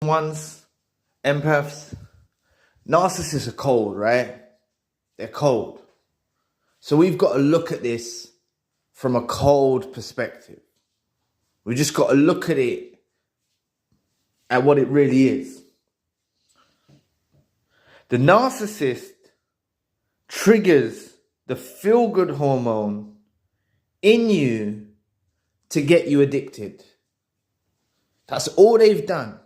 ones, empaths, narcissists are cold, right? They're cold. So we've got to look at this from a cold perspective. We just got to look at it at what it really is. The narcissist triggers the feel-good hormone in you to get you addicted. That's all they've done.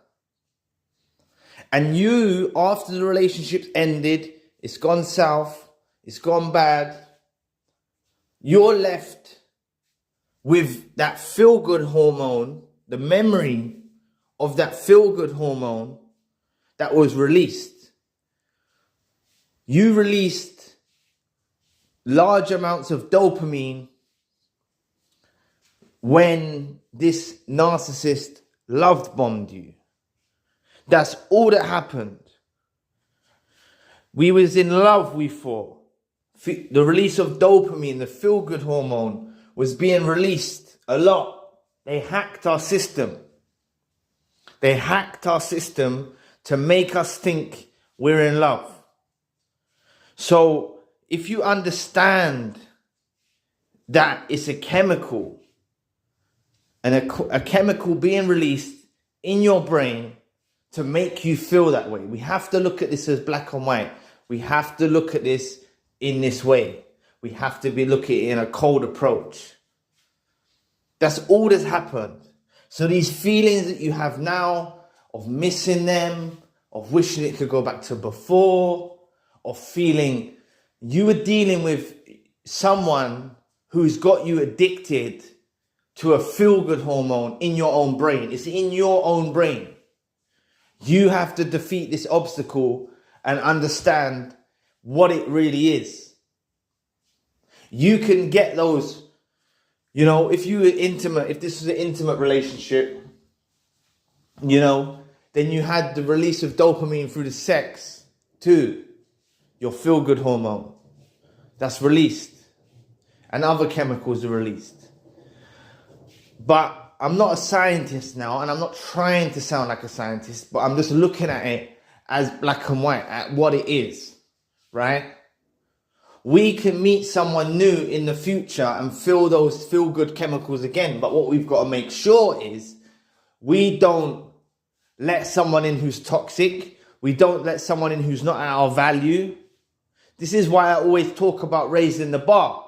And you, after the relationship's ended, it's gone south, it's gone bad, you're left with that feel-good hormone, the memory of that feel-good hormone that was released. You released large amounts of dopamine when this narcissist love bombed you. That's all that happened. We was in love, we thought. The release of dopamine, the feel-good hormone, was being released a lot. They hacked our system. They hacked our system to make us think we're in love. So if you understand that it's a chemical, and a chemical being released in your brain to make you feel that way. We have to look at this as black and white. We have to look at this in this way. We have to be looking in a cold approach. That's all that's happened. So these feelings that you have now of missing them, of wishing it could go back to before, of feeling you were dealing with someone who's got you addicted to a feel-good hormone in your own brain. It's in your own brain. You have to defeat this obstacle and understand what it really is. You can get those, if you were intimate, if this was an intimate relationship, then you had the release of dopamine through the sex too. Your feel-good hormone. That's released. And other chemicals are released. But I'm not a scientist now, and I'm not trying to sound like a scientist, but I'm just looking at it as black and white, at what it is, right? We can meet someone new in the future and feel those feel-good chemicals again, but what we've got to make sure is we don't let someone in who's toxic. We don't let someone in who's not at our value. This is why I always talk about raising the bar.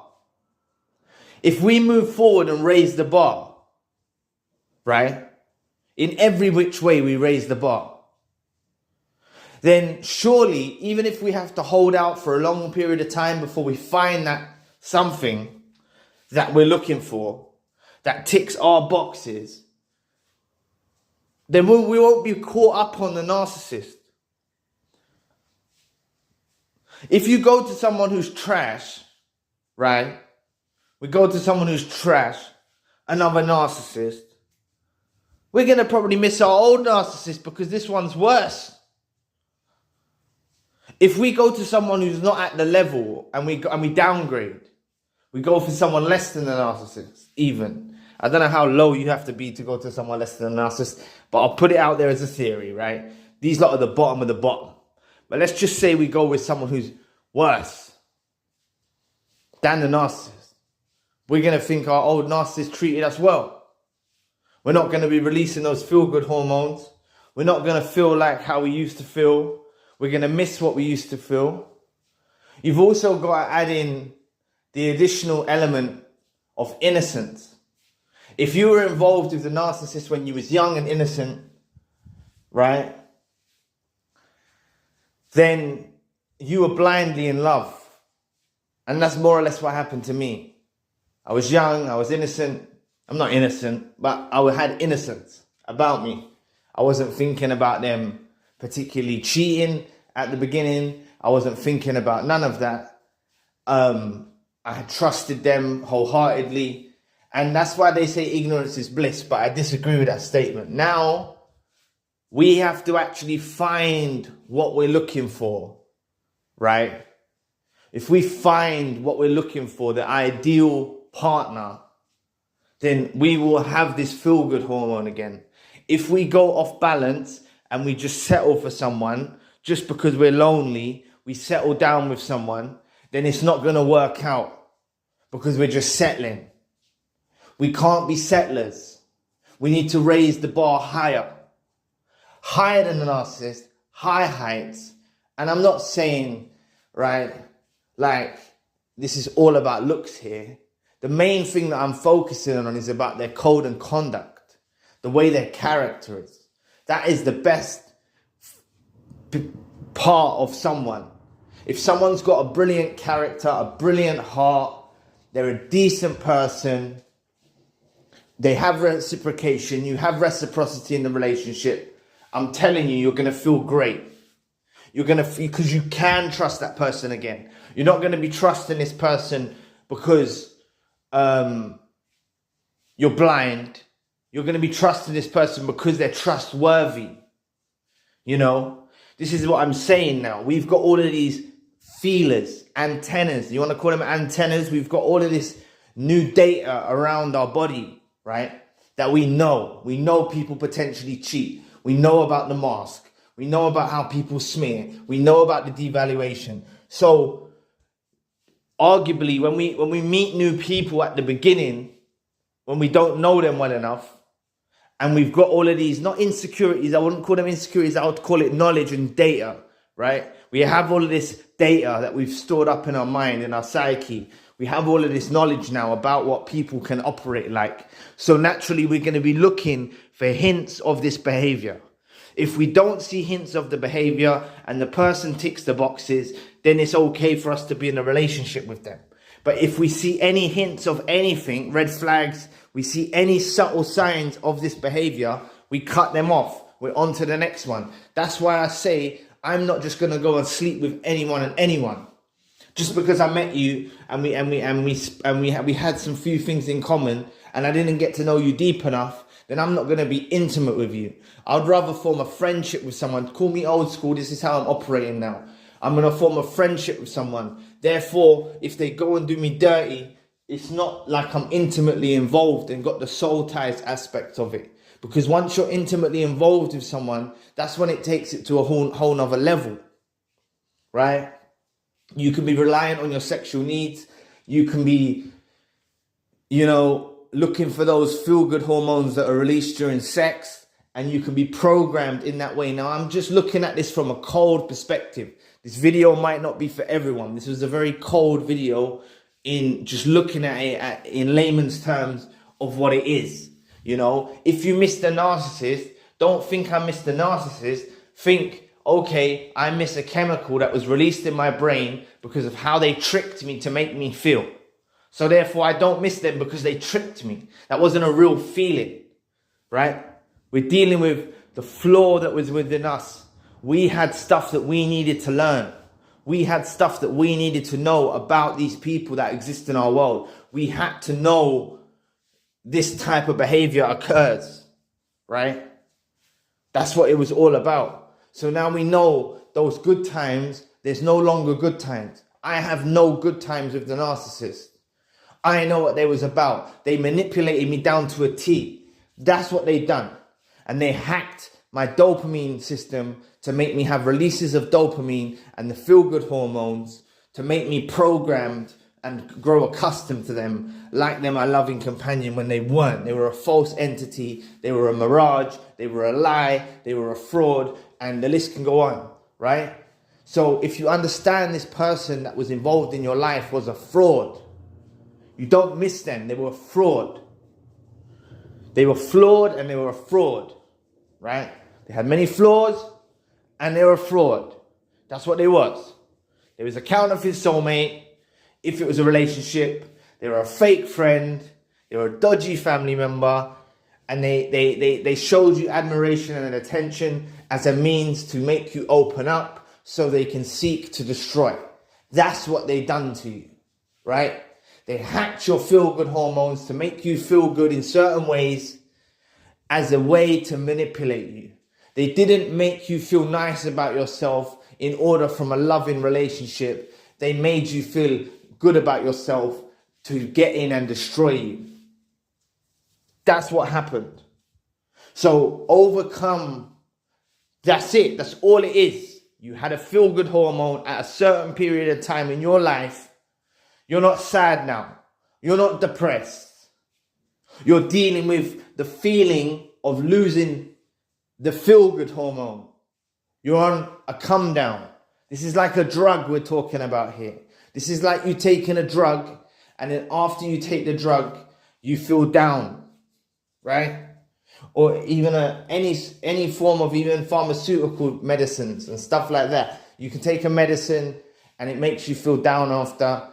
If we move forward and raise the bar, right? In every which way we raise the bar. Then surely, even if we have to hold out for a long period of time before we find that something that we're looking for, that ticks our boxes, then we won't be caught up on the narcissist. If you go to someone who's trash, right? We go to someone who's trash, another narcissist, we're going to probably miss our old narcissist because this one's worse. If we go to someone who's not at the level and we downgrade, we go for someone less than a narcissist, even. I don't know how low you have to be to go to someone less than a narcissist, but I'll put it out there as a theory, right? These lot are the bottom of the bottom. But let's just say we go with someone who's worse than the narcissist. We're going to think our old narcissist treated us well. We're not going to be releasing those feel-good hormones. We're not going to feel like how we used to feel. We're going to miss what we used to feel. You've also got to add in the additional element of innocence. If you were involved with the narcissist when you was young and innocent, right, then you were blindly in love. And that's more or less what happened to me. I was young, I was innocent. I'm not innocent, but I had innocence about me. I wasn't thinking about them particularly cheating at the beginning. I wasn't thinking about none of that. I had trusted them wholeheartedly. And that's why they say ignorance is bliss, but I disagree with that statement. Now, we have to actually find what we're looking for, right? If we find what we're looking for, the ideal partner, then we will have this feel-good hormone again. If we go off balance and we just settle for someone just because we're lonely, we settle down with someone, then it's not going to work out because we're just settling. We can't be settlers. We need to raise the bar higher. Higher than the narcissist, high heights. And I'm not saying, right, like this is all about looks here. The main thing that I'm focusing on is about their code and conduct, the way their character is. That is the best part of someone. If someone's got a brilliant character, a brilliant heart, they're a decent person, they have reciprocation, you have reciprocity in the relationship, I'm telling you, you're going to feel great. You're going to feel, because you can trust that person again. You're not going to be trusting this person because you're blind. You're going to be trusting this person because they're trustworthy. You know, this is what I'm saying now. We've got all of these feelers, antennas. You want to call them antennas? We've got all of this new data around our body, right? That we know. We know people potentially cheat. We know about the mask. We know about how people smear. We know about the devaluation. So, arguably, when we meet new people at the beginning, when we don't know them well enough, and we've got all of these, not insecurities, I wouldn't call them insecurities, I would call it knowledge and data, right? We have all of this data that we've stored up in our mind, in our psyche. We have all of this knowledge now about what people can operate like. So naturally, we're going to be looking for hints of this behavior. If we don't see hints of the behavior and the person ticks the boxes, then it's okay for us to be in a relationship with them. But if we see any hints of anything, red flags, we see any subtle signs of this behavior, we cut them off. We're on to the next one. That's why I say I'm not just going to go and sleep with anyone and anyone. Just because I met you and we had some few things in common and I didn't get to know you deep enough, then I'm not going to be intimate with you. I'd rather form a friendship with someone. Call me old school. This is how I'm operating now. I'm going to form a friendship with someone. Therefore, if they go and do me dirty, it's not like I'm intimately involved and got the soul ties aspect of it. Because once you're intimately involved with someone, that's when it takes it to a whole nother level, right? You can be reliant on your sexual needs. You can be, looking for those feel-good hormones that are released during sex, and you can be programmed in that way. Now, I'm just looking at this from a cold perspective. This video might not be for everyone. This was a very cold video in just looking at it in layman's terms of what it is. If you miss the narcissist, don't think I missed the narcissist. Think, okay, I miss a chemical that was released in my brain because of how they tricked me to make me feel. So therefore, I don't miss them because they tricked me. That wasn't a real feeling, right? We're dealing with the flaw that was within us. We had stuff that we needed to learn. We had stuff that we needed to know about these people that exist in our world. We had to know this type of behavior occurs, right? That's what it was all about. So now we know those good times, there's no longer good times. I have no good times with the narcissist. I know what they was about. They manipulated me down to a T. That's what they done. And they hacked my dopamine system to make me have releases of dopamine and the feel-good hormones to make me programmed and grow accustomed to them, like they're my loving companion when they weren't. They were a false entity. They were a mirage. They were a lie. They were a fraud. And the list can go on, right? So if you understand this person that was involved in your life was a fraud, you don't miss them. They were a fraud. They were flawed and they were a fraud, right? They had many flaws and they were a fraud. That's what they was. They was a counterfeit soulmate. If it was a relationship, they were a fake friend. They were a dodgy family member. And they showed you admiration and attention as a means to make you open up so they can seek to destroy. That's what they done to you, right? They hacked your feel-good hormones to make you feel good in certain ways as a way to manipulate you. They didn't make you feel nice about yourself in order from a loving relationship. They made you feel good about yourself to get in and destroy you. That's what happened. So overcome That's it. That's all it is. You had a feel-good hormone at a certain period of time in your life. You're not sad now. You're not depressed. You're dealing with the feeling of losing the feel-good hormone. You're on a come down. This is like a drug we're talking about here. This is like you taking a drug, and then after you take the drug, you feel down, right? Or even any form of even pharmaceutical medicines and stuff like that. You can take a medicine and it makes you feel down after.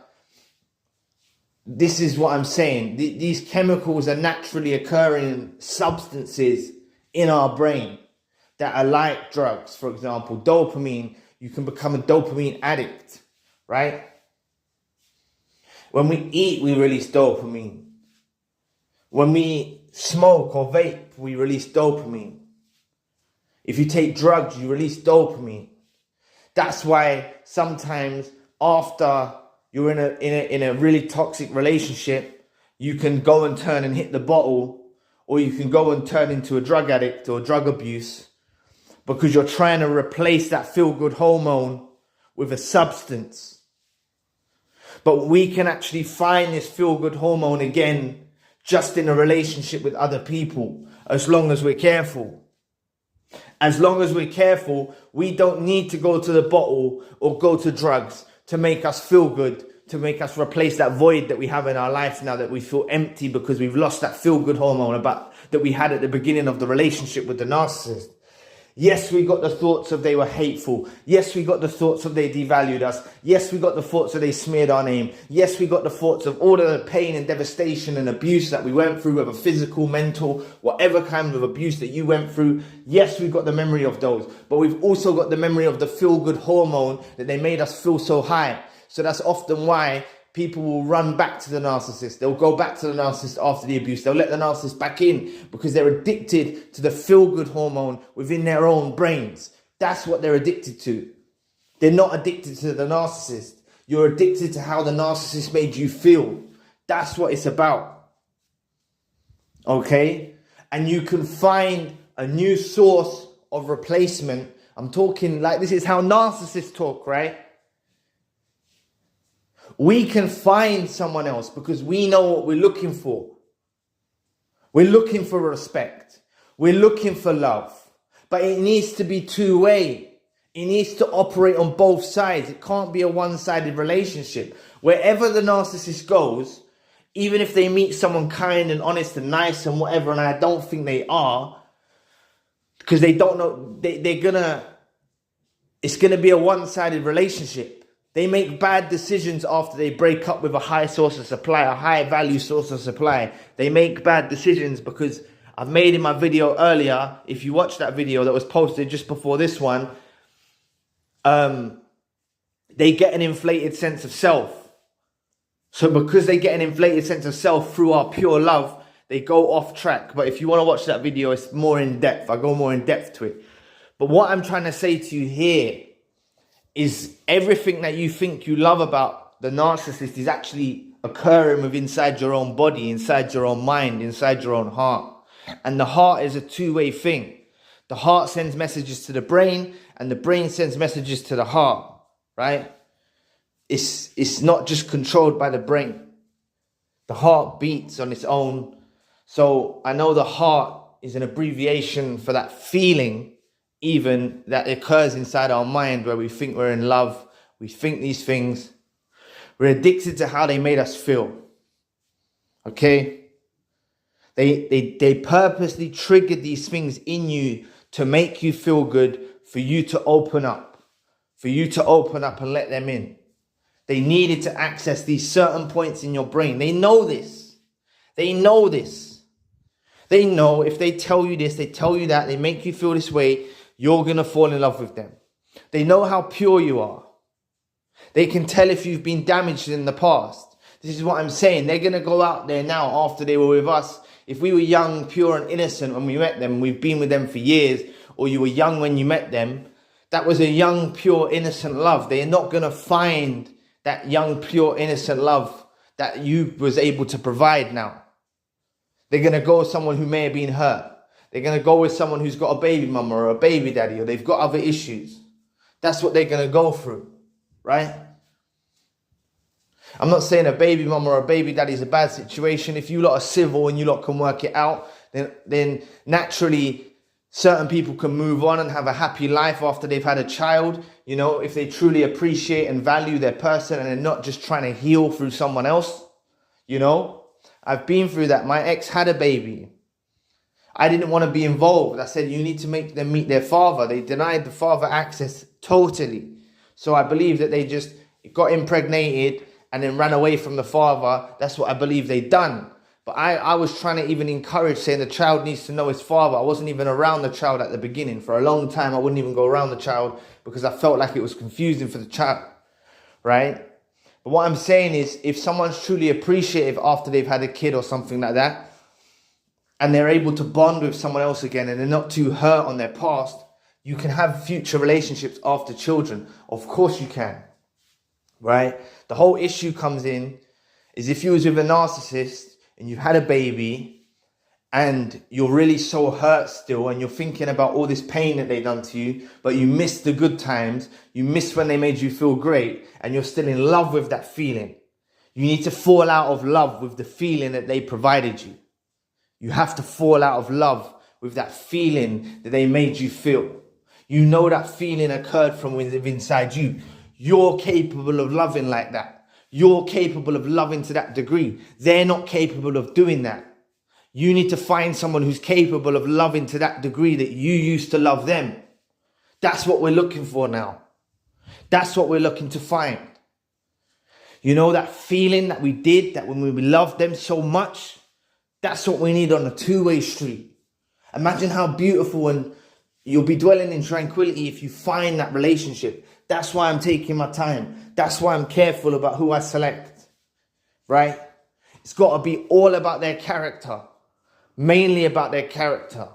This is what I'm saying. These chemicals are naturally occurring substances in our brain that are like drugs. For example, dopamine. You can become a dopamine addict, right? When we eat, we release dopamine. When we smoke or vape, we release dopamine. If you take drugs, you release dopamine. That's why sometimes after you're in a really toxic relationship, you can go and turn and hit the bottle, or you can go and turn into a drug addict or drug abuse, because you're trying to replace that feel-good hormone with a substance. But we can actually find this feel-good hormone again just in a relationship with other people, as long as we're careful. As long as we're careful, we don't need to go to the bottle or go to drugs to make us feel good, to make us replace that void that we have in our life now, that we feel empty because we've lost that feel-good hormone that we had at the beginning of the relationship with the narcissist. Yes, we got the thoughts of they were hateful. Yes, we got the thoughts of they devalued us. Yes, we got the thoughts of they smeared our name. Yes, we got the thoughts of all the pain and devastation and abuse that we went through, whether physical, mental, whatever kind of abuse that you went through. Yes, we've got the memory of those. But we've also got the memory of the feel-good hormone that they made us feel so high. So that's often why people will run back to the narcissist. They'll go back to the narcissist after the abuse. They'll let the narcissist back in because they're addicted to the feel-good hormone within their own brains. That's what they're addicted to. They're not addicted to the narcissist. You're addicted to how the narcissist made you feel. That's what it's about. Okay? And you can find a new source of replacement. I'm talking like this is how narcissists talk, right? We can find someone else because we know what we're looking for. We're looking for respect. We're looking for love. But it needs to be two-way. It needs to operate on both sides. It can't be a one-sided relationship. Wherever the narcissist goes, even if they meet someone kind and honest and nice and whatever, and I don't think they are, because they don't know, it's gonna be a one-sided relationship. They make bad decisions after they break up with a high source of supply, a high value source of supply. They make bad decisions because I've made in my video earlier, if you watch that video that was posted just before this one, they get an inflated sense of self. So because they get an inflated sense of self through our pure love, they go off track. But if you want to watch that video, it's more in depth. I go more in depth to it. But what I'm trying to say to you here is everything that you think you love about the narcissist is actually occurring within inside your own body, inside your own mind, inside your own heart. And the heart is a two-way thing. The heart sends messages to the brain and the brain sends messages to the heart, right? It's not just controlled by the brain. The heart beats on its own. So I know the heart is an abbreviation for that feeling even that occurs inside our mind where we think we're in love. We think these things. We're addicted to how they made us feel. Okay? They purposely triggered these things in you to make you feel good, for you to open up. For you to open up and let them in. They needed to access these certain points in your brain. They know this. They know this. They know if they tell you this, they tell you that, they make you feel this way, you're going to fall in love with them. They know how pure you are. They can tell if you've been damaged in the past. This is what I'm saying. They're going to go out there now after they were with us. If we were young, pure and innocent when we met them, we've been with them for years, or you were young when you met them, that was a young, pure, innocent love. They are not going to find that young, pure, innocent love that you was able to provide now. They're going to go with someone who may have been hurt. They're going to go with someone who's got a baby mama or a baby daddy, or they've got other issues. That's what they're going to go through, right? I'm not saying a baby mama or a baby daddy is a bad situation. If you lot are civil and you lot can work it out, then naturally certain people can move on and have a happy life after they've had a child, you know, if they truly appreciate and value their person and they're not just trying to heal through someone else, you know. I've been through that. My ex had a baby. I didn't want to be involved. I said, you need to make them meet their father. They denied the father access totally. So I believe that they just got impregnated and then ran away from the father. That's what I believe they done. But I was trying to even encourage, saying the child needs to know his father. I wasn't even around the child at the beginning. For a long time, I wouldn't even go around the child because I felt like it was confusing for the child, right? But what I'm saying is, if someone's truly appreciative after they've had a kid or something like that, and they're able to bond with someone else again and they're not too hurt on their past, you can have future relationships after children. Of course you can, right? The whole issue comes in is if you was with a narcissist and you've had a baby and you're really so hurt still and you're thinking about all this pain that they've done to you, but you miss the good times, you miss when they made you feel great, and you're still in love with that feeling. You need to fall out of love with the feeling that they provided you. You have to fall out of love with that feeling that they made you feel. You know that feeling occurred from within inside you. You're capable of loving like that. You're capable of loving to that degree. They're not capable of doing that. You need to find someone who's capable of loving to that degree that you used to love them. That's what we're looking for now. That's what we're looking to find. You know, that feeling that we did, that when we loved them so much, that's what we need on a two-way street. Imagine how beautiful, and you'll be dwelling in tranquility if you find that relationship. That's why I'm taking my time. That's why I'm careful about who I select, right? It's got to be all about their character, mainly about their character,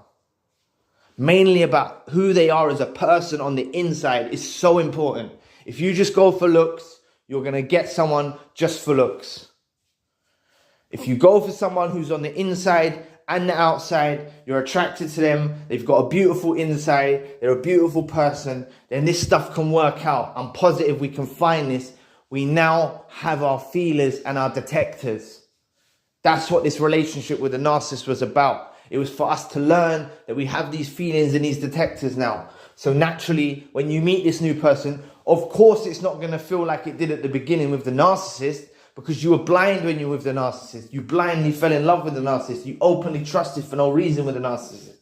mainly about who they are as a person on the inside is so important. If you just go for looks, you're going to get someone just for looks. If you go for someone who's on the inside and the outside, you're attracted to them, they've got a beautiful inside, they're a beautiful person, then this stuff can work out. I'm positive we can find this. We now have our feelers and our detectors. That's what this relationship with the narcissist was about. It was for us to learn that we have these feelings and these detectors now. So naturally, when you meet this new person, of course it's not going to feel like it did at the beginning with the narcissist, because you were blind when you were with the narcissist. You blindly fell in love with the narcissist. You openly trusted for no reason with the narcissist.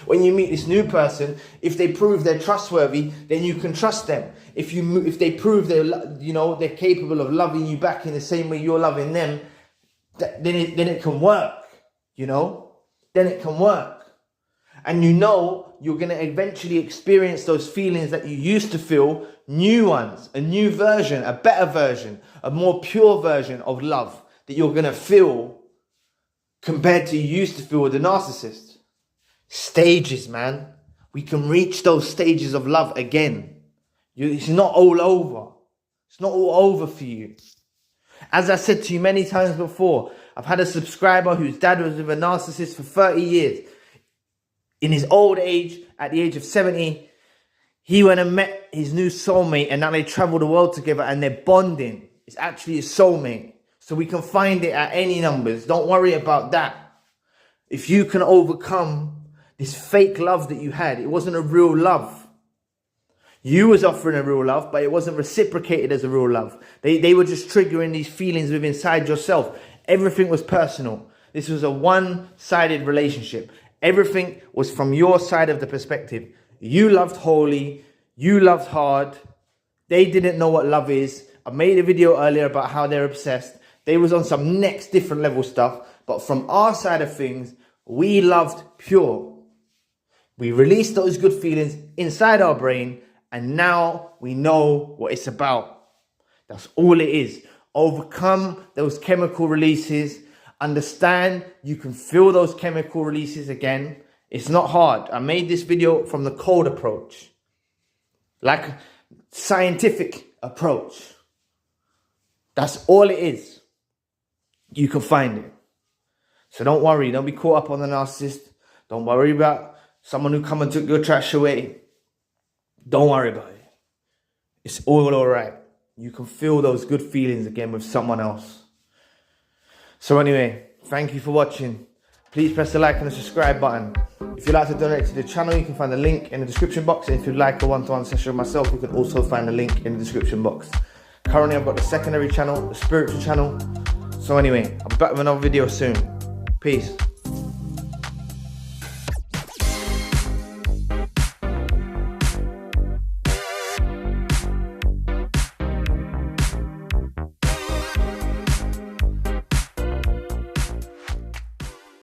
When you meet this new person, if they prove they're trustworthy, then you can trust them. If they prove they're capable of loving you back in the same way you're loving them, then it can work. Then it can work. And you're going to eventually experience those feelings that you used to feel, new ones, a new version, a better version, a more pure version of love that you're going to feel compared to you used to feel with the narcissist. Stages, man. We can reach those stages of love again. It's not all over. It's not all over for you. As I said to you many times before, I've had a subscriber whose dad was with a narcissist for 30 years. In his old age, at the age of 70, he went and met his new soulmate, and now they travel the world together and they're bonding. It's actually his soulmate. So we can find it at any numbers. Don't worry about that. If you can overcome this fake love that you had, it wasn't a real love. You was offering a real love, but it wasn't reciprocated as a real love. They were just triggering these feelings within inside yourself. Everything was personal. This was a one-sided relationship. Everything was from your side of the perspective. You loved wholly. You loved hard. They didn't know what love is. I made a video earlier about how they're obsessed. They was on some next different level stuff. But from our side of things, we loved pure. We released those good feelings inside our brain, and now we know what it's about. That's all it is. Overcome those chemical releases. Understand you can feel those chemical releases again. It's not hard. I made this video from the cold approach, like a scientific approach. That's all it is. You can find it. So don't worry. Don't be caught up on the narcissist. Don't worry about someone who come and took your trash away. Don't worry about it. It's all right. You can feel those good feelings again with someone else. So anyway, thank you for watching. Please press the like and the subscribe button. If you'd like to donate to the channel, you can find the link in the description box. And if you'd like a one-to-one session with myself, you can also find the link in the description box. Currently, I've got the secondary channel, the spiritual channel. So anyway, I'll be back with another video soon. Peace.